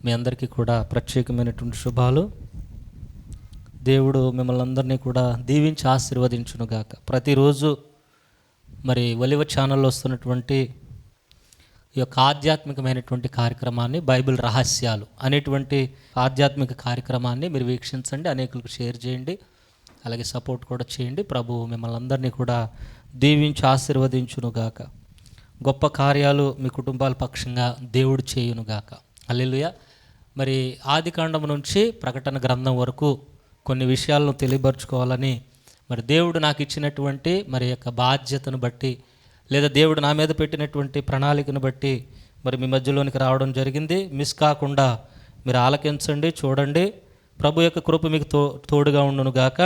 మీ అందరికీ కూడా ప్రత్యేకమైనటువంటి శుభాలు. దేవుడు మిమ్మల్ని అందరినీ కూడా దీవించి ఆశీర్వదించునుగాక. ప్రతిరోజు మరి ఒలివ ఛానల్లో వస్తున్నటువంటి ఈ యొక్క ఆధ్యాత్మికమైనటువంటి కార్యక్రమాన్ని, బైబిల్ రహస్యాలు అనేటువంటి ఆధ్యాత్మిక కార్యక్రమాన్ని మీరు వీక్షించండి, అనేకులకు షేర్ చేయండి, అలాగే సపోర్ట్ కూడా చేయండి. ప్రభువు మిమ్మల్ని అందరినీ కూడా దీవించి ఆశీర్వదించునుగాక. గొప్ప కార్యాలు మీ కుటుంబాల పక్షంగా దేవుడు చేయునుగాక. హల్లెలూయా. మరి ఆదికాండం నుంచి ప్రకటన గ్రంథం వరకు కొన్ని విషయాలను తెలియపరచుకోవాలని మరి దేవుడు నాకు ఇచ్చినటువంటి మరి యొక్క బాధ్యతను బట్టి, లేదా దేవుడు నా మీద పెట్టినటువంటి ప్రణాళికను బట్టి మరి మీ మధ్యలోనికి రావడం జరిగింది. మిస్ కాకుండా మీరు ఆలకించండి, చూడండి. ప్రభు యొక్క కృప మీకు తోడుగా ఉండునుగాక.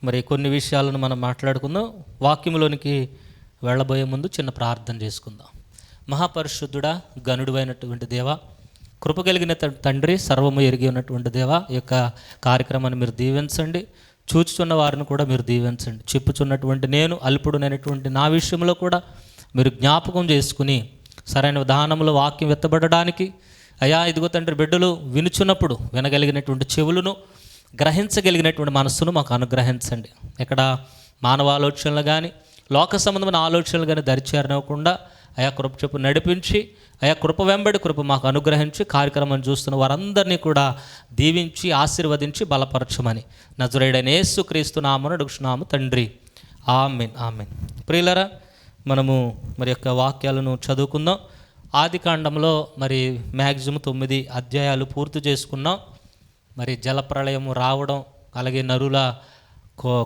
మరి కొన్ని విషయాలను మనం మాట్లాడుకుందాం. వాక్యంలోనికి వెళ్ళబోయే ముందు చిన్న ప్రార్థన చేసుకుందాం. మహాపరిశుద్ధుడా, గనుడువైనటువంటి దేవ, కృప కలిగిన తండ్రి, సర్వము ఎరిగి ఉన్నటువంటి దేవ, ఈ యొక్క కార్యక్రమాన్ని మీరు దీవించండి. చూచుచున్న వారిని కూడా మీరు దీవించండి. చెప్పుచున్నటువంటి నేను అల్పుడునైనటువంటి నా విషయంలో కూడా మీరు జ్ఞాపకం చేసుకుని సరైన విధానంలో వాక్యం ఎత్తబడడానికి, అయా ఇదిగో తండ్రి, బిడ్డలు వినుచున్నప్పుడు వినగలిగినటువంటి చెవులను, గ్రహించగలిగినటువంటి మనస్సును మాకు అనుగ్రహించండి. ఇక్కడ మానవ ఆలోచనలు కానీ లోక సంబంధమైన ఆలోచనలు కానీ దరిచేరనివ్వకుండా అయా కృప చెప్పు నడిపించి, అయా కృప వెంబడి కృప మాకు అనుగ్రహించి కార్యక్రమం చూస్తున్న వారందరినీ కూడా దీవించి ఆశీర్వదించి బలపరచమని నజరేయుడైన యేసుక్రీస్తు నామమున అడుగుచున్నాము తండ్రి. ఆమేన్, ఆమేన్. ప్రియులారా, మనము మరి యొక్క వాక్యాలను చదువుకుందాం. ఆదికాండంలో మరి మ్యాక్సిమం 9 అధ్యాయాలు పూర్తి చేసుకున్నాం. మరి జలప్రళయము రావడం, అలాగే నరుల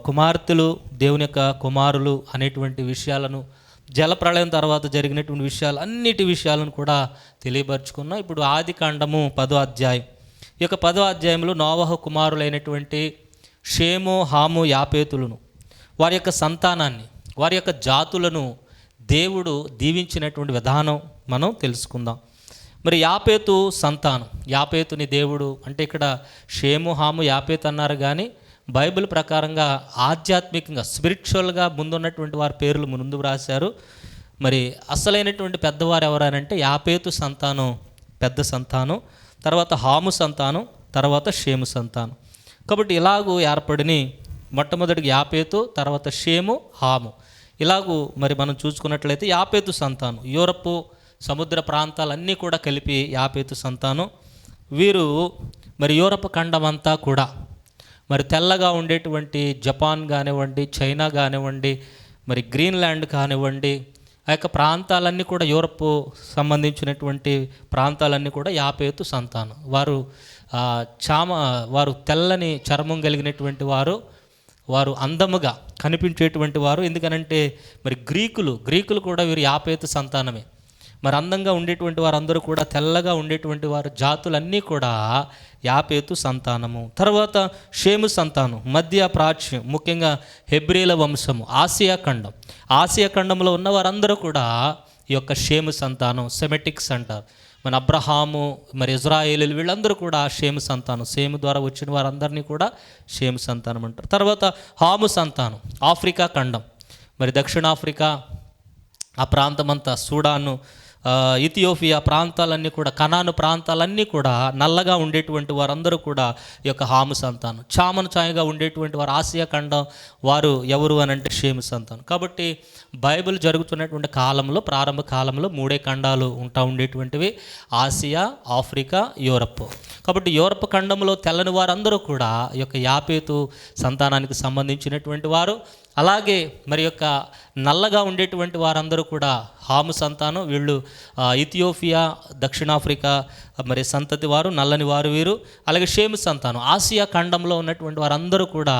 కుమార్తెలు దేవుని యొక్క కుమారులు అనేటువంటి విషయాలను, జలప్రళయం తర్వాత జరిగినటువంటి విషయాలు, అన్నిటి విషయాలను కూడా తెలియపరుచుకున్నాం. ఇప్పుడు ఆదికాండము 10వ అధ్యాయం. ఈ యొక్క 10వ అధ్యాయంలో నోవహు కుమారులైనటువంటి షేము, హాము, యాపేతులను, వారి యొక్క సంతానాన్ని, వారి యొక్క జాతులను దేవుడు దీవించినటువంటి విధానం మనం తెలుసుకుందాం. మరి యాపేతు సంతానం, యాపేతుని దేవుడు అంటే ఇక్కడ షేము, హాము, యాపేతు అన్నారు, కానీ బైబిల్ ప్రకారంగా ఆధ్యాత్మికంగా స్పిరిచువల్గా ముందున్నటువంటి వారి పేర్లు ముందు రాశారు. మరి అసలైనటువంటి పెద్దవారు ఎవరనంటే యాపేతు సంతానం పెద్ద సంతానం, తర్వాత హాము సంతానం, తర్వాత షేము సంతానం. కాబట్టి ఇలాగూ ఏర్పడిని మొట్టమొదటికి యాపేతు, తర్వాత షేము, హాము. ఇలాగూ మరి మనం చూసుకున్నట్లయితే యాపేతు సంతానం యూరప్ సముద్ర ప్రాంతాలన్నీ కూడా కలిపి యాపేతు సంతానం. వీరు మరి యూరప్ ఖండం అంతా కూడా మరి తెల్లగా ఉండేటువంటి జపాన్ కానివ్వండి, చైనా కానివ్వండి, మరి గ్రీన్లాండ్ కానివ్వండి, ఆ యొక్క ప్రాంతాలన్నీ కూడా యూరప్ సంబంధించినటువంటి ప్రాంతాలన్నీ కూడా యాపేతు సంతానం. వారు తెల్లని చర్మం కలిగినటువంటి వారు అందముగా కనిపించేటువంటి వారు. ఎందుకనంటే మరి గ్రీకులు కూడా వీరు యాపేతు సంతానమే. మరి అందంగా ఉండేటువంటి వారందరూ కూడా తెల్లగా ఉండేటువంటి వారు, జాతులన్నీ కూడా యాపేతు సంతానము. తర్వాత షేము సంతానం మధ్య ప్రాచ్యం, ముఖ్యంగా హెబ్రీల వంశము, ఆసియా ఖండంలో ఉన్న వారందరూ కూడా ఈ యొక్క షేము సంతానం, సెమెటిక్స్ అంటారు. మన అబ్రహాము, మరి ఇజ్రాయేలీలు, వీళ్ళందరూ కూడా షేము సంతానం. షేము ద్వారా వచ్చిన వారందరినీ కూడా షేము సంతానం అంటారు. తర్వాత హాము సంతానం ఆఫ్రికా ఖండం, మరి దక్షిణాఫ్రికా ఆ ప్రాంతమంతా, సూడాను, ఇథియోపియా ప్రాంతాలన్నీ కూడా, కనాను ప్రాంతాలన్నీ కూడా నల్లగా ఉండేటువంటి వారందరూ కూడా ఈ యొక్క హాము సంతానం. చామన ఛాయగా ఉండేటువంటి వారు ఆసియా ఖండం వారు ఎవరు అని అంటే షేము సంతానం. కాబట్టి బైబిల్ జరుగుతున్నటువంటి కాలంలో, ప్రారంభ కాలంలో 3 ఖండాలు ఉండేటువంటివి: ఆసియా, ఆఫ్రికా, యూరప్. కాబట్టి యూరప్ ఖండంలో తెల్లని వారందరూ కూడా ఈ యొక్క యాపేతు సంతానానికి సంబంధించినటువంటి వారు. అలాగే మరి యొక్క నల్లగా ఉండేటువంటి వారందరూ కూడా హాము సంతానం. వీళ్ళు ఇథియోపియా, దక్షిణాఫ్రికా మరి సంతతి వారు, నల్లని వారు వీరు. అలాగే షేము సంతానం ఆసియా ఖండంలో ఉన్నటువంటి వారందరూ కూడా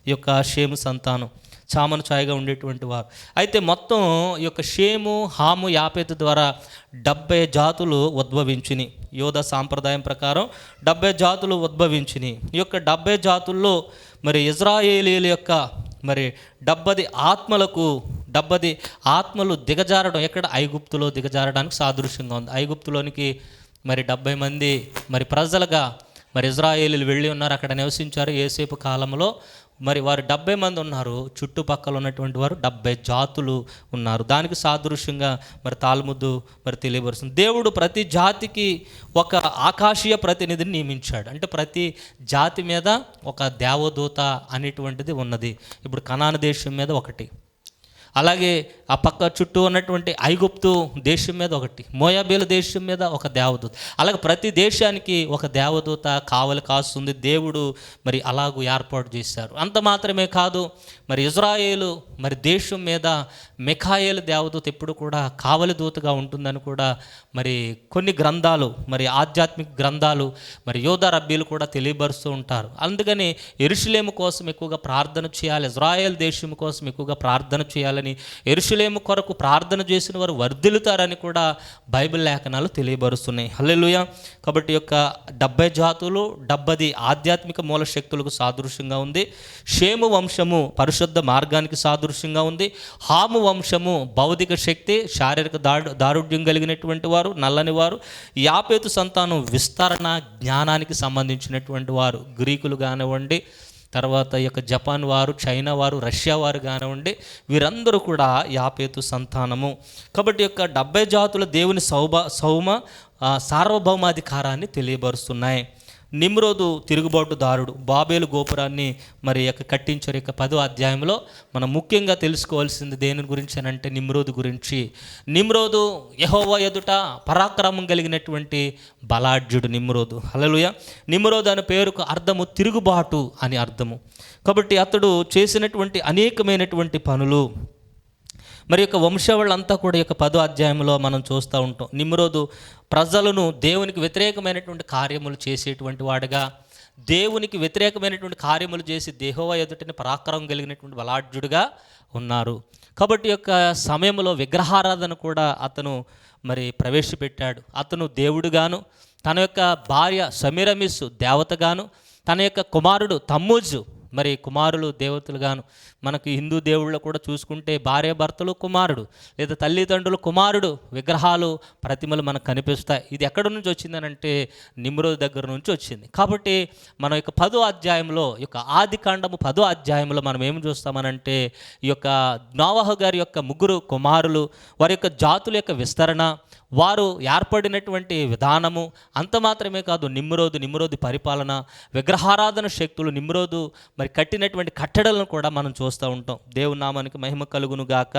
ఈ యొక్క షేము సంతానం, చామను ఛాయగా ఉండేటువంటి వారు. అయితే మొత్తం ఈ యొక్క షేము, హాము, యాపేతు ద్వారా 70 జాతులు ఉద్భవించినాయి. యోధ సాంప్రదాయం ప్రకారం 70 జాతులు ఉద్భవించినాయి. ఈ యొక్క 70 జాతుల్లో మరి ఇజ్రాయేలీల యొక్క మరి 70 ఆత్మలు దిగజారడం ఎక్కడ? ఐగుప్తులో దిగజారడానికి సాదృశ్యంగా ఉంది. ఐగుప్తులోనికి మరి 70 మంది మరి ప్రజలుగా మరి ఇజ్రాయేలీలు వెళ్ళి ఉన్నారు, అక్కడ నివసించారు యోసేపు కాలంలో. మరి వారు 70 మంది ఉన్నారు, చుట్టుపక్కల ఉన్నటువంటి వారు 70 జాతులు ఉన్నారు. దానికి సాదృశ్యంగా మరి తాల్ముద్దు మరి తెలియబరుస్తుంది. దేవుడు ప్రతి జాతికి ఒక ఆకాశీయ ప్రతినిధిని నియమించాడు. అంటే ప్రతి జాతి మీద ఒక దేవదూత అనేటువంటిది ఉన్నది. ఇప్పుడు కనాను దేశం మీద ఒకటి, అలాగే ఆ పక్క చుట్టూ ఉన్నటువంటి ఐగుప్తు దేశం మీద ఒకటి, మోయాబీల దేశం మీద ఒక దేవదూత, అలాగే ప్రతి దేశానికి ఒక దేవదూత కావలి కాస్తుంది. దేవుడు మరి అలాగూ ఏర్పాటు చేశారు. అంత మాత్రమే కాదు, మరి ఇజ్రాయేలు మరి దేశం మీద మిఖాయేలు దేవదూత ఎప్పుడు కూడా కావలి దూతగా ఉంటుందని కూడా మరి కొన్ని గ్రంథాలు, మరి ఆధ్యాత్మిక గ్రంథాలు, మరి యోధా రబ్బీలు కూడా తెలియబరుస్తూ ఉంటారు. అందుకని యెరూషలేము కోసం ఎక్కువగా ప్రార్థన చేయాలి, ఇజ్రాయేల్ దేశం కోసం ఎక్కువగా ప్రార్థన చేయాలని, యెరూషలేము కొరకు ప్రార్థన చేసిన వారు వర్ధిల్లుతారని కూడా బైబిల్ లేఖనాలు తెలియబరుస్తున్నాయి. హల్లెలూయా. కాబట్టి యొక్క 70 జాతులు 70 ఆధ్యాత్మిక మూల శక్తులకు సాదృశ్యంగా ఉంది. షేము వంశము పరిశుద్ధ మార్గానికి సాదృశ్యంగా ఉంది. హాము వంశము భౌతిక శక్తి, శారీరక దారుఢ్యం కలిగినటువంటి వారు, నల్లని వారు. యాపేతు సంతానం విస్తరణ జ్ఞానానికి సంబంధించినటువంటి వారు, గ్రీకులు కానివ్వండి, తర్వాత ఈ యొక్క జపాన్ వారు, చైనా వారు, రష్యా వారు కానివ్వండి, వీరందరూ కూడా యాపేతు సంతానము. కాబట్టి యొక్క 70 జాతుల దేవుని సౌమ సార్వభౌమాధికారాన్ని తెలియబరుస్తున్నాయి. నిమ్రోదు తిరుగుబాటుదారుడు బాబేలు గోపురాన్ని మరి యొక్క కట్టించారు. యొక్క 10వ అధ్యాయంలో మనం ముఖ్యంగా తెలుసుకోవాల్సింది దేని గురించి అని అంటే నిమ్రోదు గురించి. నిమ్రోదు యెహోవా ఎదుట పరాక్రమం కలిగినటువంటి బలాఢ్యుడు నిమ్రోదు. హల్లెలూయా. నిమ్రోదు అనే పేరుకు అర్థము తిరుగుబాటు అని అర్థము. కాబట్టి అతడు చేసినటువంటి అనేకమైనటువంటి పనులు మరి యొక్క వంశావళంతా కూడా యొక్క 10వ అధ్యాయంలో మనం చూస్తూ ఉంటాం. నిమ్రోదు ప్రజలను దేవునికి వ్యతిరేకమైనటువంటి కార్యములు చేసేటువంటి వాడుగా, దేవునికి వ్యతిరేకమైనటువంటి కార్యములు చేసి యెహోవా ఎదుటని పరాక్రమం కలిగినటువంటి బలాఢ్యుడుగా ఉన్నారు. కాబట్టి యొక్క సమయంలో విగ్రహారాధన కూడా అతను మరి ప్రవేశపెట్టాడు. అతను దేవుడుగాను, తన యొక్క భార్య సెమిరమిస్సు దేవతగాను, తన యొక్క కుమారుడు తమ్మూజు మరి కుమారులు దేవతలుగాను. మనకు హిందూ దేవుళ్ళు కూడా చూసుకుంటే భార్య భర్తలు కుమారుడు, లేదా తల్లిదండ్రులు కుమారుడు విగ్రహాలు ప్రతిమలు మనకు కనిపిస్తాయి. ఇది ఎక్కడి నుంచి వచ్చిందనంటే నిమ్రోదు దగ్గర నుంచి వచ్చింది. కాబట్టి మనం యొక్క 10వ అధ్యాయంలో, యొక్క ఆది కాండము 10వ అధ్యాయంలో మనం ఏం చూస్తామనంటే ఈ యొక్క నోవహు గారి యొక్క 3 కుమారులు, వారి యొక్క జాతుల యొక్క విస్తరణ, వారు ఏర్పడినటువంటి విధానము, అంత మాత్రమే కాదు నిమ్రోదు పరిపాలన, విగ్రహారాధన శక్తులు, నిమ్రోదు మరి కట్టినటువంటి కట్టడలను కూడా మనం చూస్తూ ఉంటాం. దేవుని నామానికి మహిమ కలుగును గాక.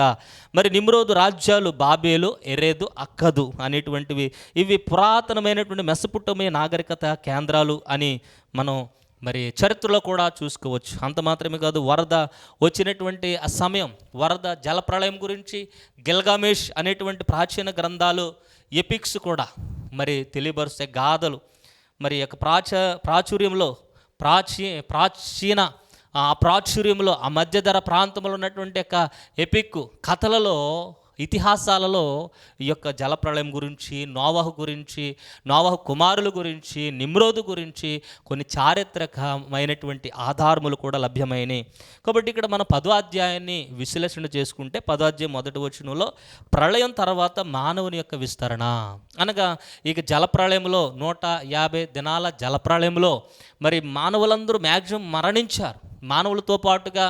మరి నిమ్రోదు రాజ్యాలు బాబేలు, ఎరేదు, అక్కదు అనేటువంటివి, ఇవి పురాతనమైనటువంటి మెసొపొటేమియా నాగరికత కేంద్రాలు అని మనం మరి చరిత్రలో కూడా చూసుకోవచ్చు. అంత మాత్రమే కాదు, వరద వచ్చినటువంటి ఆ సమయం, వరద జలప్రళయం గురించి గిల్గామేష్ అనేటువంటి ప్రాచీన గ్రంథాలు, ఎపిక్స్ కూడా మరి తెలియబరుస్తాయి. గాథలు మరి యొక్క ప్రాచుర్యంలో ప్రాచుర్యంలో ఆ మధ్యధర ప్రాంతంలో ఉన్నటువంటి యొక్క ఎపిక్ కథలలో, ఇతిహాసాలలో ఈ యొక్క జలప్రళయం గురించి, నోవహు గురించి, నోవహు కుమారుల గురించి, నిమ్రోదు గురించి కొన్ని చారిత్రకమైనటువంటి ఆధారములు కూడా లభ్యమైనవి. కాబట్టి ఇక్కడ మన 10వ అధ్యాయాన్ని విశ్లేషణ చేసుకుంటే 10వ అధ్యాయం 1వ వచనంలో ప్రళయం తర్వాత మానవుని యొక్క విస్తరణ అనగా, ఇక జలప్రళయంలో 150 దినాల జలప్రళయంలో మరి మానవులందరూ మ్యాక్సిమం మరణించారు. మానవులతో పాటుగా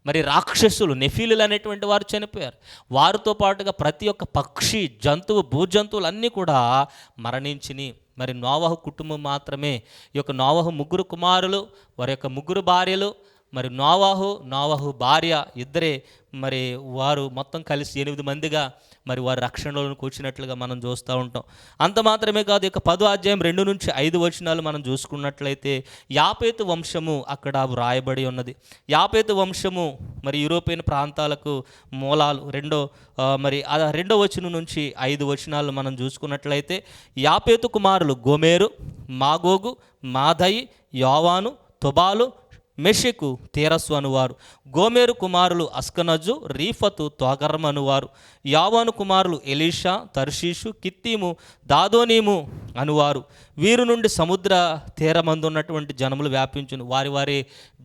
మరి రాక్షసులు, నెఫీలులు అనేటువంటి వారు చనిపోయారు. వారితో పాటుగా ప్రతి ఒక్క పక్షి, జంతువు, భూజంతువులు అన్నీ కూడా మరణించినాయి. మరి నోవహు కుటుంబం మాత్రమే, ఈ యొక్క నోవహు 3 కుమారులు, వారి యొక్క 3 భార్యలు, మరి నోవహు భార్య ఇద్దరే, మరి వారు మొత్తం కలిసి 8 మందిగా మరి వారి రక్షణలోకి వచ్చినట్లుగా మనం చూస్తూ ఉంటాం. అంత మాత్రమే కాదు, ఇక 10వ అధ్యాయం 2 నుంచి 5 వచనాలు మనం చూసుకున్నట్లయితే యాపేతు వంశము అక్కడ వ్రాయబడి ఉన్నది. యాపేతు వంశము మరి యూరోపియన్ ప్రాంతాలకు మూలాలు. మరి 2వ వచనం నుంచి 5 వచనాలు మనం చూసుకున్నట్లయితే యాపేతు కుమారులు గోమెరు, మాగోగు, మాదయి, యోవాను, తుబాలు, మెషెకు, తేరస్సు అనువారు. గోమెరు కుమారులు అస్కనజు, రీఫతు, తోగర్మ అనువారు. యావాను కుమారులు ఎలీషా, తర్షీషు, కిత్తీము, దాదోనీము, అనువారు. వీరు నుండి సముద్ర తీరమందు ఉన్నటువంటి జనములు వ్యాపించును. వారి వారి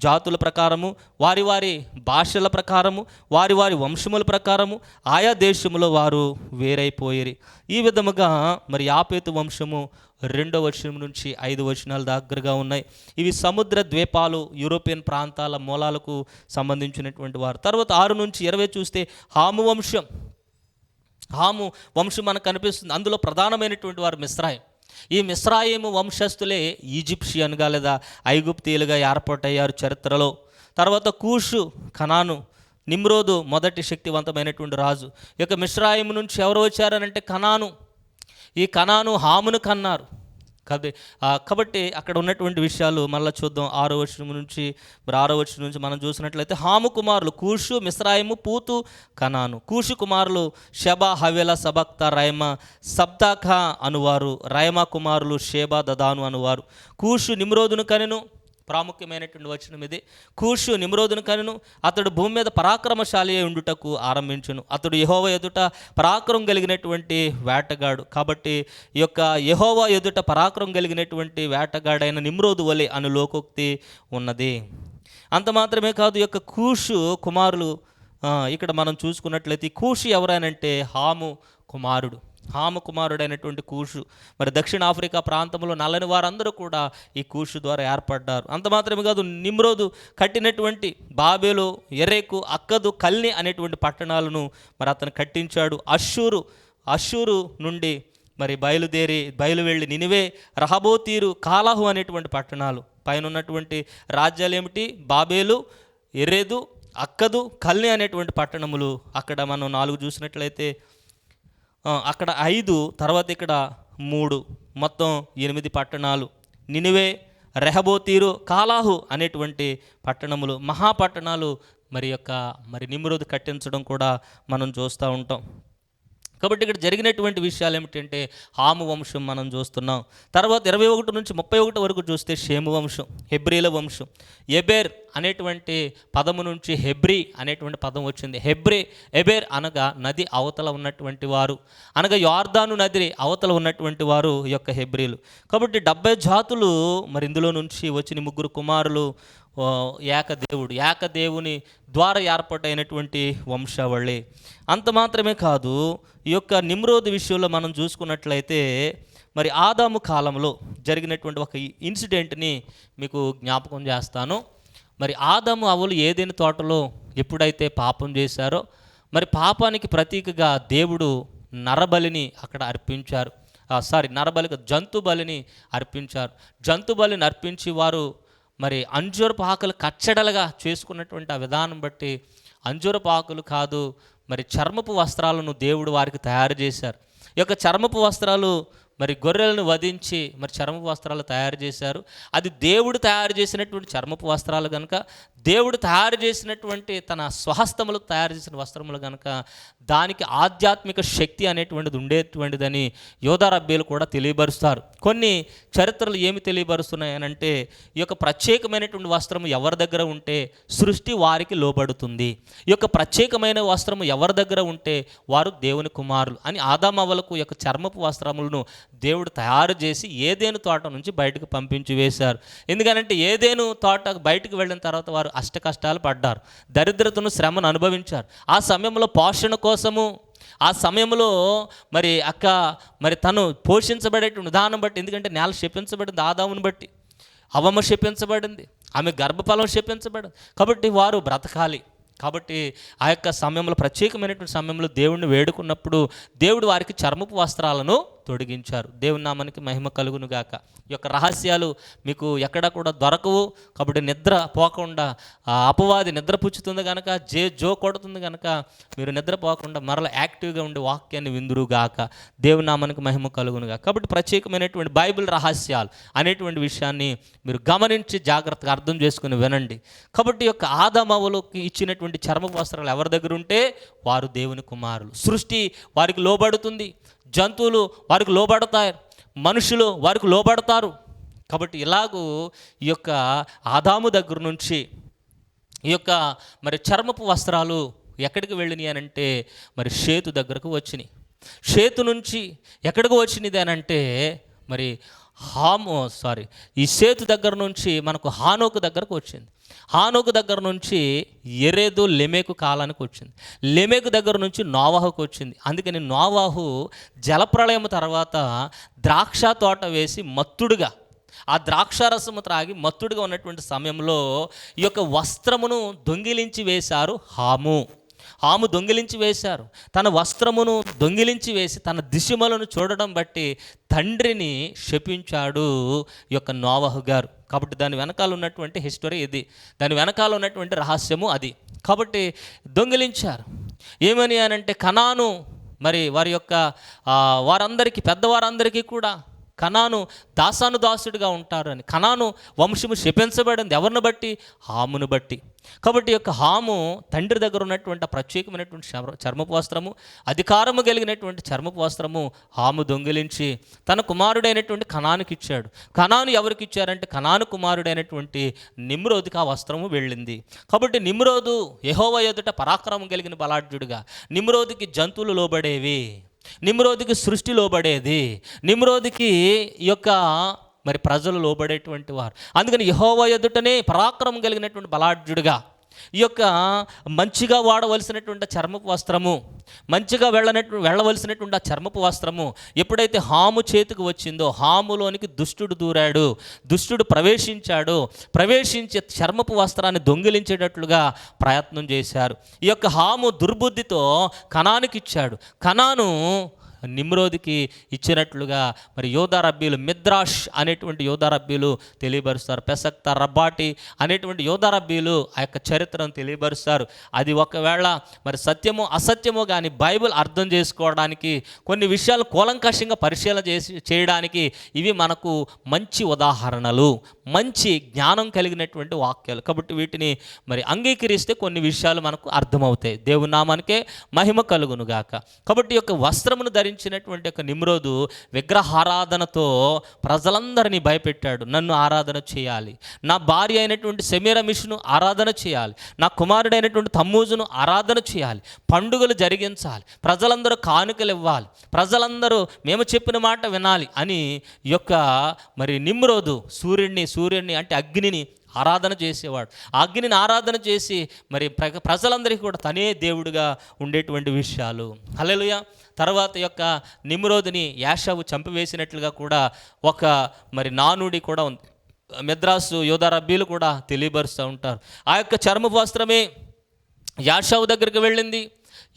జాతుల ప్రకారము, వారి వారి భాషల ప్రకారము, వారి వారి వంశముల ప్రకారము ఆయా దేశములో వారు వేరైపోయిరి. ఈ విధముగా మరి యాపేతు వంశము 2వ వచనం నుంచి 5 వచనాల దగ్గరగా ఉన్నాయి. ఇవి సముద్ర ద్వీపాలు, యూరోపియన్ ప్రాంతాల మూలాలకు సంబంధించినటువంటి వారు. తర్వాత 6 నుంచి 20 చూస్తే హాము వంశం. హాము వంశం మనకు కనిపిస్తుంది. అందులో ప్రధానమైనటువంటి వారు మిస్రాయిం. ఈ మిస్రాయిము వంశస్థులే ఈజిప్షియన్గా లేదా ఐగుప్తీయులుగా ఏర్పాటయ్యారు చరిత్రలో. తర్వాత కూషు, కనాను, నిమ్రోదు మొదటి శక్తివంతమైనటువంటి రాజు. ఇక మిస్రాయిము నుంచి ఎవరు వచ్చారనంటే కనాను. ఈ కనాను హామును కన్నారు. కాబట్టి అక్కడ ఉన్నటువంటి విషయాలు మళ్ళీ చూద్దాం. 6వ వచనం నుంచి 6వ వచనం నుంచి మనం చూసినట్లయితే హాము కుమారులు కూషు, మిస్రాయిము, పూతు, కనాను. కూషు కుమారులు షెబా, హవెలా, సబక్తా, రైమా, సబ్తాఖా అనువారు. రైమా కుమారులు షేబా, దదాను అనువారు. కూషు నిమ్రోదును కనెను. ప్రాముఖ్యమైనటువంటి వచనం ఇది. కూషు నిమ్రోదును కనెను. అతడు భూమి మీద పరాక్రమశాలి అయి ఉండుటకు ఆరంభించును. అతడు యెహోవా ఎదుట పరాక్రమం కలిగినటువంటి వేటగాడు. కాబట్టి ఈ యొక్క యెహోవా ఎదుట పరాక్రమం కలిగినటువంటి వేటగాడైన నిమ్రోదు వలె అను లోకోక్తి ఉన్నది. అంత మాత్రమే కాదు, ఈ యొక్క కూషు కుమారులు ఇక్కడ మనం చూసుకున్నట్లయితే ఈ కూషు ఎవరైనంటే హాము కుమారుడు. హాము కుమారుడైనటువంటి కూషు. మరి దక్షిణ ఆఫ్రికా ప్రాంతంలో నల్లని వారందరూ కూడా ఈ కూషు ద్వారా ఏర్పడ్డారు. అంత మాత్రమే కాదు, నిమ్రోదు కట్టినటువంటి బాబేలు, ఎరేకు, అక్కదు, కల్ని అనేటువంటి పట్టణాలను మరి అతను కట్టించాడు. అష్షూరు నుండి మరి బయలు వెళ్ళి నినివే, రహబోతీరు, కాలాహు అనేటువంటి పట్టణాలు. పైన ఉన్నటువంటి రాజ్యాలు ఏమిటి? బాబేలు, ఎరేదు, అక్కదు, కల్ని అనేటువంటి పట్టణములు. అక్కడ మనం 4 చూసినట్లయితే అక్కడ 5, తర్వాత ఇక్కడ 3, మొత్తం 8 పట్టణాలు. నినివే, రెహబోతీరు, కాలాహు అనేటువంటి పట్టణములు, మహాపట్టణాలు మరి నిమ్రోదు కట్టించడం కూడా మనం చూస్తూ ఉంటాం. కాబట్టి ఇక్కడ జరిగినటువంటి విషయాలు ఏమిటంటే హాము వంశం మనం చూస్తున్నాం. తర్వాత 21 నుంచి 31 వరకు చూస్తే షేము వంశం, హెబ్రీల వంశం. ఎబేర్ అనేటువంటి పదము నుంచి హెబ్రీ అనేటువంటి పదం వచ్చింది. ఎబేర్ అనగా నది అవతల ఉన్నటువంటి వారు, అనగా యోర్దాను నది అవతల ఉన్నటువంటి వారు ఈ యొక్క హెబ్రీలు. కాబట్టి 70 జాతులు మరి ఇందులో నుంచి వచ్చిన 3 కుమారులు ఏకదేవుని ద్వారా ఏర్పాటైనటువంటి వంశావళి. అంత మాత్రమే కాదు, ఈ యొక్క నిమ్రోదు విషయంలో మనం చూసుకున్నట్లయితే మరి ఆదాము కాలంలో జరిగినటువంటి ఒక ఇన్సిడెంట్ని మీకు జ్ఞాపకం చేస్తాను. మరి ఆదాము అవ్వలు ఏదైనా తోటలో ఎప్పుడైతే పాపం చేశారో మరి పాపానికి ప్రతీకగా దేవుడు నరబలిని అక్కడ అర్పించారు. జంతు బలిని అర్పించారు. జంతు బలిని అర్పించి వారు మరి అంజూరపు ఆకులు కచ్చడలుగా చేసుకున్నటువంటి ఆ విధానం బట్టి అంజూరపు ఆకులు కాదు, మరి చర్మపు వస్త్రాలను దేవుడు వారికి తయారు చేశారు. ఈ యొక్క చర్మపు వస్త్రాలు మరి గొర్రెలను వధించి మరి చర్మపు వస్త్రాలు తయారు చేశారు. అది దేవుడు తయారు చేసినటువంటి చర్మపు వస్త్రాలు కనుక, దేవుడు తయారు చేసినటువంటి తన స్వహస్తములకు తయారు చేసిన వస్త్రములు కనుక దానికి ఆధ్యాత్మిక శక్తి అనేటువంటిది ఉండేటువంటిదని యోధా రబ్బీలు కూడా తెలియబరుస్తారు. కొన్ని చరిత్రలు ఏమి తెలియబరుస్తున్నాయనంటే ఈ యొక్క ప్రత్యేకమైనటువంటి వస్త్రము ఎవరి దగ్గర ఉంటే సృష్టి వారికి లోబడుతుంది. ఈ యొక్క ప్రత్యేకమైన వస్త్రము ఎవరి దగ్గర ఉంటే వారు దేవుని కుమారులు అని ఆదామవ్వలకు యొక్క చర్మపు వస్త్రములను దేవుడు తయారు చేసి ఏదేను తోట నుంచి బయటకు పంపించి వేశారు. ఎందుకనంటే ఏదేను తోట బయటకు వెళ్ళిన తర్వాత వారు అష్ట కష్టాలు పడ్డారు, దరిద్రతను, శ్రమను అనుభవించారు. ఆ సమయంలో పోషణ కోసము, ఆ సమయంలో మరి తను పోషించబడేటువంటి విధానం బట్టి, ఎందుకంటే నేల శపించబడింది ఆదామును బట్టి, హవ్వ శపించబడింది, ఆమె గర్భఫలం శపించబడింది. కాబట్టి వారు బ్రతకాలి. కాబట్టి ఆ యొక్క సమయంలో, ప్రత్యేకమైనటువంటి సమయంలో దేవుడిని వేడుకున్నప్పుడు దేవుడు వారికి చర్మపు వస్త్రాలను తొడిగించారు. దేవుని నామానికి మహిమ కలుగును గాక. ఈ యొక్క రహస్యాలు మీకు ఎక్కడ కూడా దొరకవు. కాబట్టి నిద్ర పోకుండా, అపవాది నిద్ర పుచ్చుతుంది కనుక, జో కొడుతుంది కనుక మీరు నిద్రపోకుండా మరలా యాక్టివ్గా ఉండి వాక్యాన్ని విందురుగాక. దేవుని నామానికి మహిమ కలుగును గాక. కాబట్టి ప్రత్యేకమైనటువంటి బైబిల్ రహస్యాలు అనేటువంటి విషయాన్ని మీరు గమనించి జాగ్రత్తగా అర్థం చేసుకుని వినండి. కాబట్టి యొక్క ఆదామవ్వలకి ఇచ్చినటువంటి చర్మపు వస్త్రాలు ఎవరి దగ్గర ఉంటే వారు దేవుని కుమారులు. సృష్టి వారికి లోబడుతుంది, జంతువులు వారికి లోబడతాయి, మనుషులు వారికి లోబడతారు. కాబట్టి ఇలాగూ ఈ యొక్క ఆదాము దగ్గర నుంచి ఈ యొక్క మరి చర్మపు వస్త్రాలు ఎక్కడికి వెళ్ళినాయి అనంటే మరి షేతు దగ్గరకు వచ్చినాయి. షేతు నుంచి ఎక్కడికి వచ్చినది అనంటే మరి ఈ సేతు దగ్గర నుంచి మనకు హానోకు దగ్గరకు వచ్చింది. హానోకు దగ్గర నుంచి ఎరేదు లెమెకు కాలానికి వచ్చింది. లెమెకు దగ్గర నుంచి నోవాహుకు వచ్చింది. అందుకని నోవాహు జలప్రళయం తర్వాత ద్రాక్ష తోట వేసి మత్తుడుగా, ఆ ద్రాక్షారసము త్రాగి మత్తుడుగా ఉన్నటువంటి సమయంలో ఈ యొక్క వస్త్రమును దొంగిలించి వేశారు. హాము దొంగిలించి వేశారు. తన వస్త్రమును దొంగిలించి వేసి తన దిశమలను చూడడం బట్టి తండ్రిని శపించాడు ఈ యొక్క నోవాహు గారు. కాబట్టి దాని వెనకాల ఉన్నటువంటి హిస్టరీ ఇది, దాని వెనకాల ఉన్నటువంటి రహస్యము అది. కాబట్టి దొంగిలించారు. ఏమని అనంటే కనాను మరి వారి యొక్క వారందరికీ, పెద్దవారందరికీ కూడా కనాను దాసుడిగా ఉంటారు అని. కనాను వంశము శపించబడింది ఎవరిని బట్టి? హామును బట్టి. కాబట్టి యొక్క హాము తండ్రి దగ్గర ఉన్నటువంటి ప్రత్యేకమైనటువంటి చర్మపు వస్త్రము, అధికారము కలిగినటువంటి చర్మపు వస్త్రము హాము దొంగిలించి తన కుమారుడైనటువంటి కనానుకి ఇచ్చాడు. కనాను ఎవరికి ఇచ్చారంటే కనాను కుమారుడైనటువంటి నిమ్రోదుకి ఆ వస్త్రము వెళ్ళింది. కాబట్టి నిమ్రోదు యెహోవా ఎదుట పరాక్రమం కలిగిన బలాఢ్యుడిగా, నిమ్రోదుకి జంతువులు లోబడేవి, నిమ్రోదికి సృష్టి లోబడేది, నిమ్రోదికి ఈ యొక్క మరి ప్రజలు లోబడేటువంటి వారు. అందుకని యెహోవా ఎదుటనే పరాక్రమం కలిగినటువంటి బలాఢ్యుడిగా ఈ యొక్క మంచిగా వాడవలసినటువంటి చర్మపు వస్త్రము, మంచిగా వెళ్ళవలసినటువంటి ఆ చర్మపు వస్త్రము ఎప్పుడైతే హాము చేతికి వచ్చిందో హాములోనికి దుష్టుడు దూరాడు, దుష్టుడు ప్రవేశించి చర్మపు వస్త్రాన్ని దొంగిలించేటట్లుగా ప్రయత్నం చేశారు. ఈ యొక్క హాము దుర్బుద్ధితో కనానికి ఇచ్చాడు. కనాను నిమ్రోదికి ఇచ్చినట్లుగా మరి యోధారబ్బీలు, మిద్రాష్ అనేటువంటి యోధారబ్బీలు తెలియబరుస్తారు. పెసక్త రబ్బాటి అనేటువంటి యోధారబ్బీలు ఆ యొక్క చరిత్రను తెలియబరుస్తారు. అది ఒకవేళ మరి సత్యమో అసత్యమో కానీ బైబిల్ అర్థం చేసుకోవడానికి, కొన్ని విషయాలు కూలంకషంగా పరిశీలన చేయడానికి ఇవి మనకు మంచి ఉదాహరణలు, మంచి జ్ఞానం కలిగినటువంటి వాక్యాలు. కాబట్టి వీటిని మరి అంగీకరిస్తే కొన్ని విషయాలు మనకు అర్థమవుతాయి. దేవుని నామానికే మహిమ కలుగును గాక. కాబట్టి యొక్క వస్త్రమును ధరించినటువంటి యొక్క నిమ్రోదు విగ్రహారాధనతో ప్రజలందరినీ భయపెట్టాడు. నన్ను ఆరాధన చేయాలి, నా భార్య అయినటువంటి సెమీరమిషును ఆరాధన చేయాలి, నా కుమారుడైనటువంటి తమ్మూజును ఆరాధన చేయాలి, పండుగలు జరిగించాలి, ప్రజలందరూ కానుకలు ఇవ్వాలి, ప్రజలందరూ మేము చెప్పిన మాట వినాలి అని యొక్క మరి నిమ్రోదు సూర్యుడిని అంటే అగ్నిని ఆరాధన చేసేవాడు. ఆ అగ్నిని ఆరాధన చేసి మరి ప్రజలందరికీ కూడా తనే దేవుడిగా ఉండేటువంటి విషయాలు. హల్లెలూయా. తర్వాత యొక్క నిమ్రోదుని యాషావు చంపివేసినట్లుగా కూడా ఒక మరి నానుడి కూడా ఉంది. మిద్రాసు యోధారబ్బీలు కూడా తెలియబరుస్తూ ఉంటారు. ఆ యొక్క చర్మపు వస్త్రమే యాషావు దగ్గరికి వెళ్ళింది.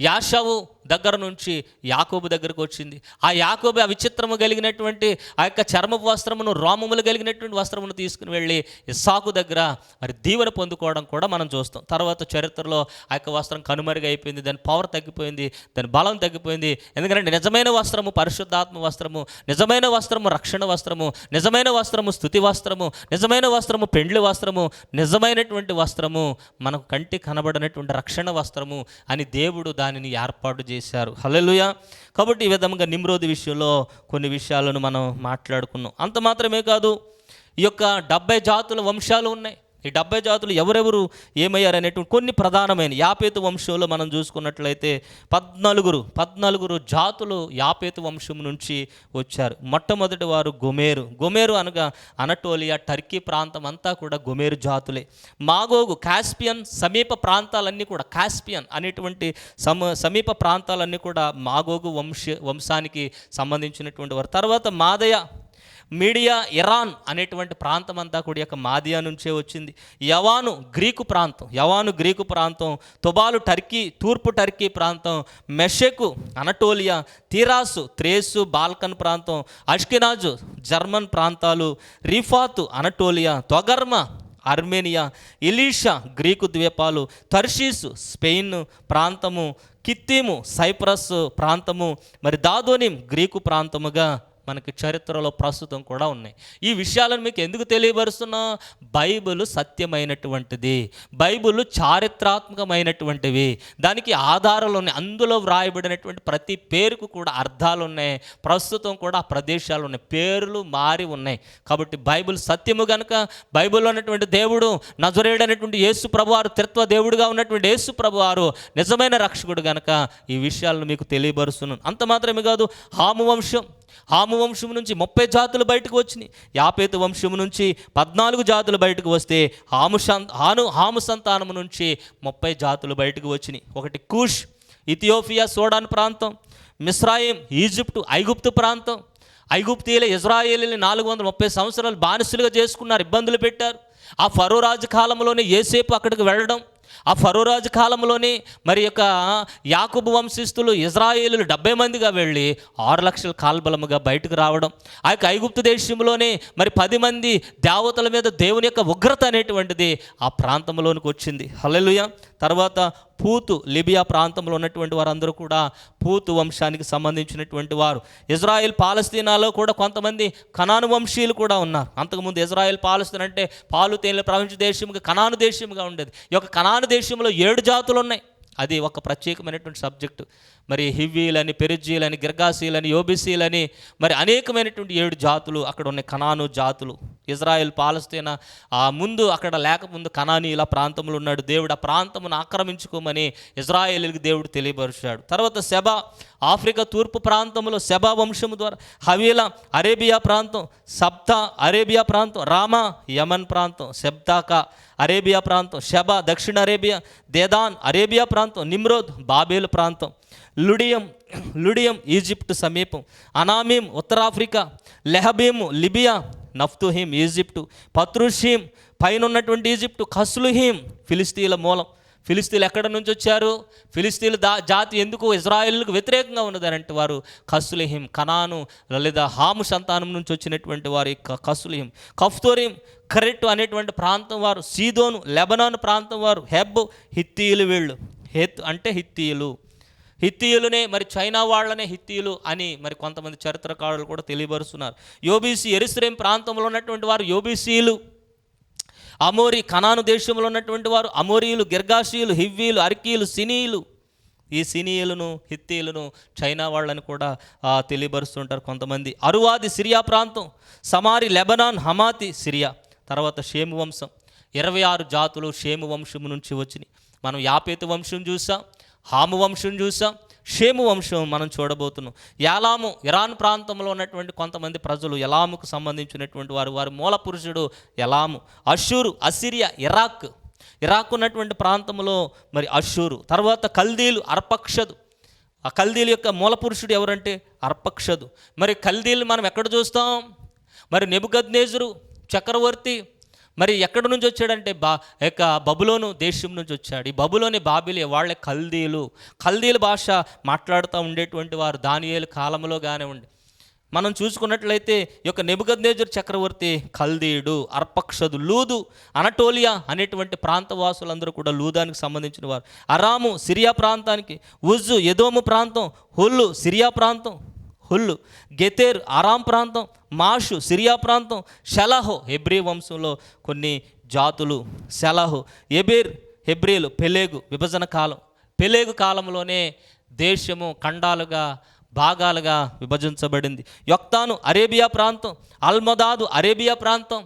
యాషావు దగ్గర నుంచి యాకోబు దగ్గరకు వచ్చింది. ఆ యాకోబు ఆ విచిత్రము కలిగినటువంటి ఆ యొక్క చర్మపు వస్త్రమును, రోమములు కలిగినటువంటి వస్త్రమును తీసుకుని వెళ్ళి ఇస్సాకు దగ్గర మరి దీవెన పొందుకోవడం కూడా మనం చూస్తాం. తర్వాత చరిత్రలో ఆ యొక్క వస్త్రం కనుమరుగైపోయింది, దాని పవర్ తగ్గిపోయింది, దాని బలం తగ్గిపోయింది. ఎందుకంటే నిజమైన వస్త్రము పరిశుద్ధాత్మ వస్త్రము, నిజమైన వస్త్రము రక్షణ వస్త్రము, నిజమైన వస్త్రము స్తుతి వస్త్రము, నిజమైన వస్త్రము పెండ్లి వస్త్రము, నిజమైనటువంటి వస్త్రము మనకు కంటికి కనబడినటువంటి రక్షణ వస్త్రము అని దేవుడు దానిని ఏర్పాటు చేశారు. హల్లెలూయా. కాబట్టి ఈ విధంగా నిమ్రోది విషయంలో కొన్ని విషయాలను మనం మాట్లాడుకున్నాం. అంత మాత్రమే కాదు, ఈ యొక్క 70 జాతుల వంశాలు ఉన్నాయి. ఈ 70 జాతులు ఎవరెవరు ఏమయ్యారు అనేటువంటి కొన్ని ప్రధానమైన యాపేతు వంశంలో మనం చూసుకున్నట్లయితే 14 జాతులు యాపేతు వంశం నుంచి వచ్చారు. మొట్టమొదటి వారు గోమెరు అనగా అనటోలియా, టర్కీ ప్రాంతం అంతా కూడా గోమెరు జాతులే. మాగోగు, కాస్పియన్ సమీప ప్రాంతాలన్నీ కూడా, కాస్పియన్ అనేటువంటి సమీప ప్రాంతాలన్నీ కూడా మాగోగు వంశానికి సంబంధించినటువంటి వారు. తర్వాత మీడియా, ఇరాన్ అనేటువంటి ప్రాంతం అంతా కూడా యొక్క మాదియా నుంచే వచ్చింది. యవాను గ్రీకు ప్రాంతం, తుబాలు టర్కీ, తూర్పు టర్కీ ప్రాంతం, మెషెకు అనటోలియా, తీరాసు త్రేసు బాల్కన్ ప్రాంతం, అష్కెనాజు జర్మన్ ప్రాంతాలు, రిఫాతు Anatolia, Togarmah Armenia, Elisha Greek ద్వీపాలు, తర్షీసు స్పెయిన్ ప్రాంతము, కిత్తీము సైప్రస్ ప్రాంతము, మరి దాదోనిం గ్రీకు ప్రాంతముగా మనకి చరిత్రలో ప్రస్తుతం కూడా ఉన్నాయి. ఈ విషయాలను మీకు ఎందుకు తెలియపరుస్తున్నా? బైబిల్ సత్యమైనటువంటిది, బైబిల్ చారిత్రాత్మకమైనటువంటివి, దానికి ఆధారాలు ఉన్నాయి. అందులో వ్రాయబడినటువంటి ప్రతి పేరుకు కూడా అర్థాలు ఉన్నాయి. ప్రస్తుతం కూడా ఆ ప్రదేశాలు ఉన్నాయి, పేర్లు మారి ఉన్నాయి. కాబట్టి బైబిల్ సత్యము కనుక, బైబిల్లో ఉన్నటువంటి దేవుడు నజరేయుడైనటువంటి యేసు ప్రభువారు, త్రిత్వ దేవుడుగా ఉన్నటువంటి యేసు ప్రభువారు నిజమైన రక్షకుడు కనుక ఈ విషయాలను మీకు తెలియపరుస్తున్నాను. అంత మాత్రమే కాదు, హాము వంశం హాము వంశం నుంచి 30 జాతులు బయటకు వచ్చినాయి. యాపేతు వంశం నుంచి 14 జాతులు బయటకు వస్తే హాము సంతానం నుంచి 30 జాతులు బయటకు వచ్చినాయి. ఒకటి కూష్, ఇథియోపియా, సోడాన్ ప్రాంతం, మిస్రాయిం, ఈజిప్టు, ఐగుప్తు ప్రాంతం. ఐగుప్తీయులు ఇజ్రాయేలీని 430 సంవత్సరాలు బానిసలుగా చేసుకున్నారు, ఇబ్బందులు పెట్టారు. ఆ ఫరో రాజు కాలంలోనే యోసేపు అక్కడికి వెళ్ళడం, ఆ ఫరో రాజు కాలంలోనే మరి యొక్క యాకోబు వంశస్థులు ఇజ్రాయేలులు 70 మందిగా వెళ్ళి 6 లక్షల కాల్బలముగా బయటకు రావడం. ఆ యొక్క ఐగుప్తు దేశంలోనే మరి 10 మంది దేవతల మీద దేవుని యొక్క ఉగ్రత అనేటువంటిది ఆ ప్రాంతంలోనికి వచ్చింది. హల్లెలూయా. తర్వాత పూతు, లిబియా ప్రాంతంలో ఉన్నటువంటి వారందరూ కూడా పూతు వంశానికి సంబంధించినటువంటి వారు. ఇజ్రాయెల్ పాలస్తీనాలో కూడా కొంతమంది కనాను వంశీయులు కూడా ఉన్నారు. అంతకుముందు ఇజ్రాయెల్ పాలస్తీనా అంటే పాలు తేనెల ప్రపంచ దేశంగా కనాను దేశంగా ఉండేది. ఈ యొక్క కనాను దేశంలో 7 జాతులు ఉన్నాయి. అది ఒక ప్రత్యేకమైనటువంటి సబ్జెక్టు. మరి హివ్వీలని, పెరిజీలని, గిర్గాసీలని, యోబిసీలని, మరి అనేకమైనటువంటి 7 జాతులు అక్కడ ఉన్నాయి, కనాను జాతులు. ఇజ్రాయెల్ పాలస్తీనా ముందు అక్కడ లేకముందు కనానీల ప్రాంతంలో ఉన్నాడు. దేవుడు ఆ ప్రాంతమును ఆక్రమించుకోమని ఇజ్రాయేలుకి దేవుడు తెలియపరిచాడు. తర్వాత సెబా, ఆఫ్రికా తూర్పు ప్రాంతంలో సెబా వంశము ద్వారా, హవీలా అరేబియా ప్రాంతం, సబ్తా అరేబియా ప్రాంతం, రామా యమన్ ప్రాంతం, సెబ్తాకా అరేబియా ప్రాంతం, షెబా దక్షిణ అరేబియా, దేదాన్ అరేబియా ప్రాంతం, నిమ్రోద్ బాబేలు ప్రాంతం, లుడియం ఈజిప్టు సమీపం, అనామీం ఉత్తరాఫ్రికా, లెహబీము లిబియా, నఫ్తుహీం ఈజిప్టు, పత్రుషీం పైన ఉన్నటువంటి ఈజిప్టు, కస్లుహీం ఫిలిస్తీన్ల మూలం. ఫిలిస్తీన్లు ఎక్కడ నుంచి వచ్చారు? ఫిలిస్తీన్ల జాతి ఎందుకు ఇజ్రాయేలుకు వ్యతిరేకంగా ఉన్నదనంటే వారు కస్లుహీం, కనాను లేదా హాము సంతానం నుంచి వచ్చినటువంటి వారు కస్లుహీం. కఫ్తోరీం, కరెట్టు అనేటువంటి ప్రాంతం వారు, సీదోను లెబనాన్ ప్రాంతం వారు, హెబ్ హిత్తీయులు. వీళ్ళు హెత్ అంటే హిత్తీయులనే మరి చైనా వాళ్ళనే హిత్తీయులు అని మరి కొంతమంది చరిత్రకారులు కూడా తెలియపరుస్తున్నారు. యోబీసీ యెరూషలేం ప్రాంతంలో ఉన్నటువంటి వారు యోబీసీలు. అమోరీ కనాను దేశంలో ఉన్నటువంటి వారు అమోరీయులు, గిర్గాషీయులు, హివ్వీలు, అర్కీలు, సినీయులు. ఈ సినీయులను, హిత్తీయులను చైనా వాళ్ళని కూడా తెలియపరుస్తుంటారు కొంతమంది. అరువాది సిరియా ప్రాంతం, సమారి, లెబనాన్, హమాతి, సిరియా. తర్వాత షేము వంశం, 26 జాతులు షేము వంశం నుంచి వచ్చినాయి. మనం యాపేతు వంశం చూసాం, హాము వంశం చూసాం, షేము వంశం మనం చూడబోతున్నాం. యాలాము ఇరాన్ ప్రాంతంలో ఉన్నటువంటి కొంతమంది ప్రజలు, ఎలాముకు సంబంధించినటువంటి వారి మూల పురుషుడు ఎలాము. అషూరు, అసిరియా, ఇరాక్ ఉన్నటువంటి ప్రాంతంలో మరి అషూరు. తర్వాత కల్దీలు, అర్పక్షదు. ఆ కల్దీల యొక్క మూల పురుషుడు ఎవరంటే అర్పక్షదు. మరి కల్దీలు మనం ఎక్కడ చూస్తాం? మరి నెబుకద్నెజరు చక్రవర్తి మరి ఎక్కడి నుంచి వచ్చాడంటే యొక్క బబులోను దేశం నుంచి వచ్చాడు. ఈ బబులోని బాబిలే వాళ్ళే కల్దీల భాష మాట్లాడుతూ ఉండేటువంటి వారు దానియేలు కాలంలో కానివ్వండి. మనం చూసుకున్నట్లయితే ఈ యొక్క నెబుకద్నెజరు చక్రవర్తి కల్దీయుడు. అర్పక్షదు, లూదు, అనటోలియా అనేటువంటి ప్రాంతవాసులందరూ కూడా లూదానికి సంబంధించిన వారు. అరాము సిరియా ప్రాంతానికి, ఉజ్జు ఎదోము ప్రాంతం, హుల్లు సిరియా ప్రాంతం, గెతేర్ ఆరాం ప్రాంతం, మాషు సిరియా ప్రాంతం, షెలహు హెబ్రీ వంశంలో కొన్ని జాతులు. షెలహు, ఎబేర్ హెబ్రీలు, పెలేగు విభజన కాలం. పెలేగు కాలంలోనే దేశము ఖండాలుగా భాగాలుగా విభజించబడింది. యొక్తాను అరేబియా ప్రాంతం, అల్మదాదు అరేబియా ప్రాంతం,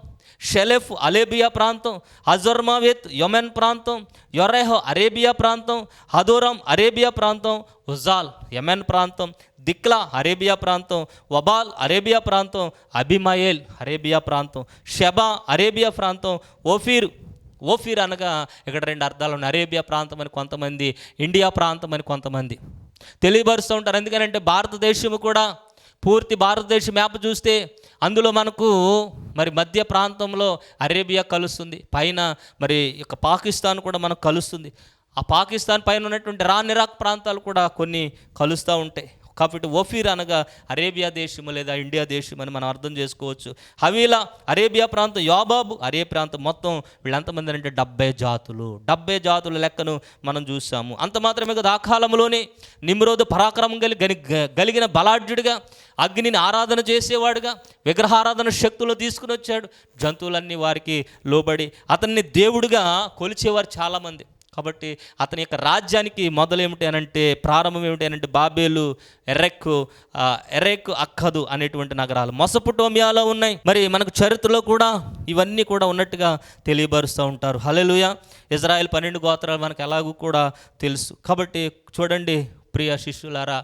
షెలెఫ్ అరేబియా ప్రాంతం, హజర్మావేత్ యెమెన్ ప్రాంతం, యొరెహో అరేబియా ప్రాంతం, హదోరం అరేబియా ప్రాంతం, ఉజాల్ యెమెన్ ప్రాంతం, దిక్లా అరేబియా ప్రాంతం, వబాల్ అరేబియా ప్రాంతం, అబిమయేల్ అరేబియా ప్రాంతం, షెబా అరేబియా ప్రాంతం, ఓఫీర్ అనగా ఇక్కడ 2 అర్థాలు ఉన్నాయి. అరేబియా ప్రాంతం అని కొంతమంది, ఇండియా ప్రాంతం అని కొంతమంది తెలియపరుస్తూ ఉంటారు. ఎందుకంటే భారతదేశము కూడా పూర్తి భారతదేశం మ్యాప్ చూస్తే అందులో మనకు మరి మధ్య ప్రాంతంలో అరేబియా కలుస్తుంది, పైన మరి ఇక పాకిస్తాన్ కూడా మనకు కలుస్తుంది. ఆ పాకిస్తాన్ పైన ఉన్నటువంటి ఇరాక్ ప్రాంతాలు కూడా కొన్ని కలుస్తూ ఉంటాయి. కాబట్టి ఓఫీర్ అనగా అరేబియా దేశము లేదా ఇండియా దేశం అని మనం అర్థం చేసుకోవచ్చు. హవీలా అరేబియా ప్రాంతం, యోబాబు అరేబియా ప్రాంతం. మొత్తం వీళ్ళంతమంది అంటే 70 జాతుల లెక్కను మనం చూసాము. అంత మాత్రమే కదా, ఆ కాలంలోనే నిమ్రోదు పరాక్రమం కలిగిన బలాఢ్యుడిగా, అగ్నిని ఆరాధన చేసేవాడుగా, విగ్రహారాధన శక్తులు తీసుకుని వచ్చాడు. జంతువులన్నీ వారికి లోబడి అతన్ని దేవుడిగా కొలిచేవారు చాలామంది. కాబట్టి అతని యొక్క రాజ్యానికి మొదలేమిటి అనంటే, ప్రారంభం ఏమిటి అనంటే బాబేలు, ఎరెక్, అక్కదు అనేటువంటి నగరాలు మెసొపొటేమియాలో ఉన్నాయి. మరి మనకు చరిత్రలో కూడా ఇవన్నీ కూడా ఉన్నట్టుగా తెలియబరుస్తూ ఉంటారు. హల్లెలూయా. ఇజ్రాయెల్ 12 గోత్రాలు మనకు ఎలాగూ కూడా తెలుసు. కాబట్టి చూడండి ప్రియ శిష్యులారా,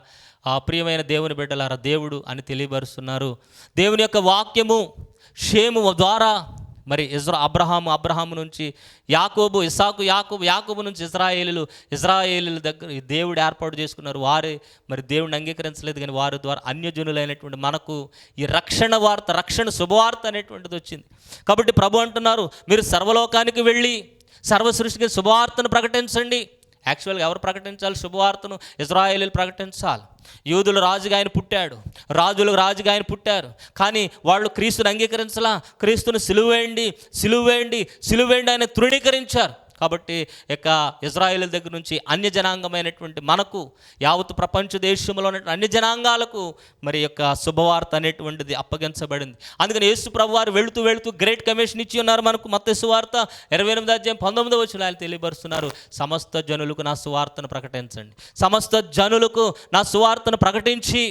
ఆ ప్రియమైన దేవుని బిడ్డలారా, దేవుడు అని తెలియపరుస్తున్నారు. దేవుని యొక్క వాక్యము షేము ద్వారా మరి అబ్రహాము నుంచి యాకోబు, ఇస్సాకు, యాకోబు నుంచి ఇజ్రాయేలీల దగ్గర దేవుడు ఏర్పాటు చేసుకున్నారు. వారే మరి దేవుడిని అంగీకరించలేదు, కానీ వారి ద్వారా అన్యజనులైనటువంటి మనకు ఈ రక్షణ శుభవార్త అనేటువంటిది వచ్చింది. కాబట్టి ప్రభు అంటున్నారు, మీరు సర్వలోకానికి వెళ్ళి సర్వ సృష్టికి శుభవార్తను ప్రకటించండి. యాక్చువల్గా ఎవరు ప్రకటించాలి శుభవార్తను? ఇజ్రాయేలీలు ప్రకటించాలి. యూదులు రాజుగా ఆయన పుట్టాడు, రాజులు రాజుగా ఆయన పుట్టారు, కానీ వాళ్ళు క్రీస్తుని అంగీకరించలా. క్రీస్తుని సిలువేయండి ఆయన తృణీకరించారు. కాబట్టి ఇక ఇజ్రాయేల్ దగ్గర నుంచి అన్య జనాంగమైనటువంటి మనకు, యావత్ ప్రపంచ దేశంలో ఉన్నటువంటి అన్య జనాంగాలకు మరి యొక్క శుభవార్త అనేటువంటిది అప్పగించబడింది. అందుకని యేసు ప్రభు వారు వెళుతూ గ్రేట్ కమిషన్ ఇచ్చి ఉన్నారు మనకు. మత్తయి సువార్త 28:19 ఆయన తెలియపరుస్తున్నారు, సమస్త జనులకు నా సువార్తను ప్రకటించండి. సమస్త జనులకు నా సువార్తను ప్రకటించి,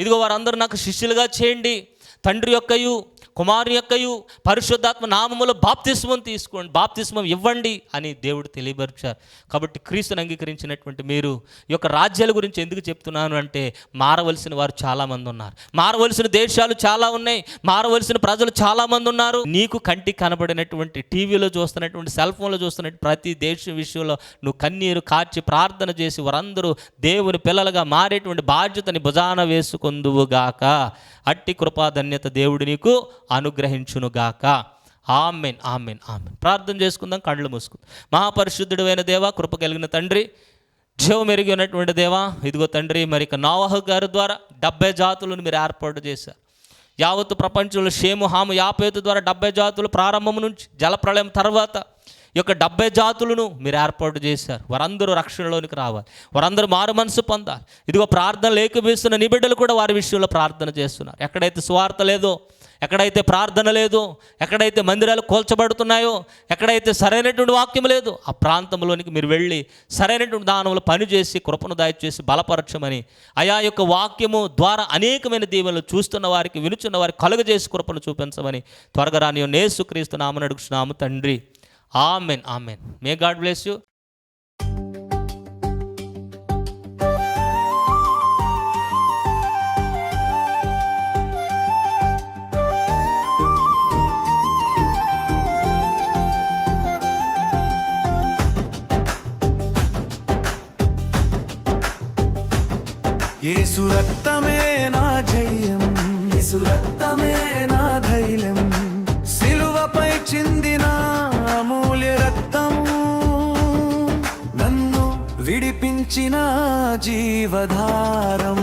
ఇదిగో వారందరూ నాకు శిష్యులుగా చేయండి, తండ్రి యొక్కయు కుమారు యొక్కయు పరిశుద్ధాత్మ నామములో బాప్తిస్మం తీసుకోండి, బాప్తిస్మం ఇవ్వండి అని దేవుడు తెలియపరిచారు. కాబట్టి క్రీస్తుని అంగీకరించినటువంటి మీరు ఈ యొక్క రాజ్యాల గురించి ఎందుకు చెప్తున్నాను అంటే, మారవలసిన వారు చాలామంది ఉన్నారు, మారవలసిన దేశాలు చాలా ఉన్నాయి, మారవలసిన ప్రజలు చాలామంది ఉన్నారు. నీకు కంటికి కనబడినటువంటి టీవీలో చూస్తున్నటువంటి, సెల్ ఫోన్లో చూస్తున్నటువంటి ప్రతి దేశం విషయంలో నువ్వు కన్నీరు కార్చి ప్రార్థన చేసి వారందరూ దేవుని పిల్లలుగా మారేటువంటి బాధ్యతని భుజాన వేసుకొందువుగాక. అట్టి కృపాధన్యత దేవుడు నీకు అనుగ్రహించునుగాక. Amen, amen, amen. ప్రార్థన చేసుకుందాం, కళ్ళు మూసుకుందాం. మహాపరిశుద్ధుడు అయిన దేవా, కృప కలిగిన తండ్రి, జీవం ఎరిగి ఉన్నటువంటి దేవా, ఇదిగో తండ్రి, మరి నోవహు గారి ద్వారా 70 జాతులను మీరు ఏర్పాటు చేశారు. యావత్తు ప్రపంచంలో షేము, హాము, యాపేతు ద్వారా 70 జాతులు ప్రారంభం నుంచి జలప్రళయం తర్వాత ఈ యొక్క 70 జాతులను మీరు ఏర్పాటు చేశారు. వారందరూ రక్షణలోనికి రావాలి, వారందరూ మారు మనసు పొందాలి. ఇదిగో ప్రార్థన లేకపోతున్న నీ బిడ్డలు కూడా వారి విషయంలో ప్రార్థన చేస్తున్నారు. ఎక్కడైతే సువార్త లేదో, ఎక్కడైతే ప్రార్థన లేదో, ఎక్కడైతే మందిరాలు కూల్చబడుతున్నాయో, ఎక్కడైతే సరైనటువంటి వాక్యం లేదో, ఆ ప్రాంతంలోనికి మీరు వెళ్ళి సరైనటువంటి దానంలో పనిచేసి కృపను దయచేసి బలపరచమని, ఆయా యొక్క వాక్యము ద్వారా అనేకమైన దీవెనలు చూస్తున్న వారికి, వినుచున్న వారికి కలుగజేసి కృపను చూపించమని త్వరగా రాని యేసుక్రీస్తు నామమున అడుగుచున్నాము తండ్రి. Amen, amen. May God bless you. యేసు రక్తమే నా జయం, యేసు రక్తమే నా ధైర్యం, సిలువపై చిందిన అమూల్య రక్తము నన్ను విడిపించిన జీవధారం.